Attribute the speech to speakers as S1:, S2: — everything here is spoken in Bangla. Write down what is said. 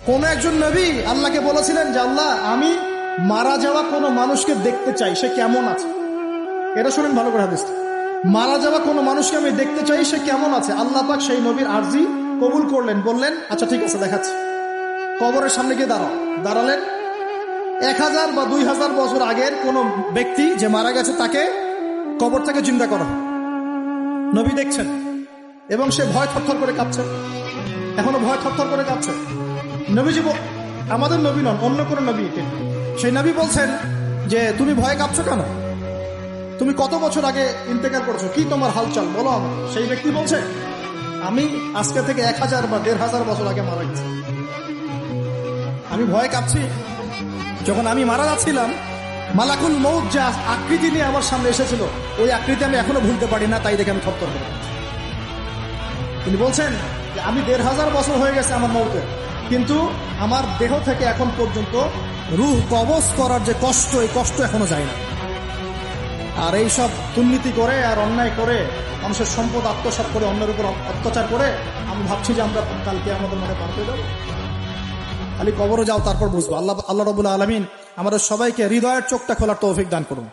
S1: কোন একজন নবী আল্লাহকে বলেছিলেন যে আল্লাহ, আমি মারা যাওয়া কোনো মানুষকে দেখতে চাই, সে কেমন আছে। এটা শুনেন ভালো করে হাদিসটা। মারা যাওয়া কোনো মানুষকে আমি দেখতে চাই, সে কেমন আছে। আল্লাহ পাক সেই নবীর আরজি কবুল করলেন, বললেন আচ্ছা ঠিক আছে দেখাচ্ছি। কবরের সামনে গিয়ে দাঁড়ালেন। 1000 বা 2000 বছর আগের কোন ব্যক্তি যে মারা গেছে তাকে কবর থেকে জিন্দা করা। নবী দেখছেন এবং সে ভয় থরথর করে কাঁপছে, এখনো ভয় থরথর করে কাঁপছে। নবীজি, আমাদের নবী নন, অন্য কোন নবী, সেই নবী বলছেন যে তুমি ভয় কাঁপছো কেন? তুমি কত বছর আগে ইন্তেকাল করছো, কি তোমার হালচাল বলো আমার। সেই ব্যক্তি বলছে আমি আজকে থেকে 1000 বা 1500 বছর আগে মারা গেছি। আমি ভয় কাঁপছি। যখন আমি মারা যাচ্ছিলাম, মালাকুল মউত যে আকৃতি নিয়ে আমার সামনে এসেছিল, ওই আকৃতি আমি এখনো ভুলতে পারি না, তাই দেখে আমি থরথর করে কাঁপছি। তিনি বলছেন যে আমি 1500 বছর হয়ে গেছে আমার মউতের, কিন্তু আমার দেহ থেকে এখন পর্যন্ত রূহ কবজ করার যে কষ্ট, এই কষ্ট এখনো যায় না। আর এইসব দুর্নীতি করে আর অন্যায় করে মানুষের সম্পদ আত্মসাৎ করে অন্যের উপর অত্যাচার করে আমি ভাবছি যে আমরা কালকে আমাদের মনে পার পেয়ে যাবো। খালি কবরে যাও, তারপর বুঝবো। আল্লাহ রাব্বুল আলামিন আমাদের সবাইকে হৃদয়ের চোখটা খোলার তৌফিক দান করুন।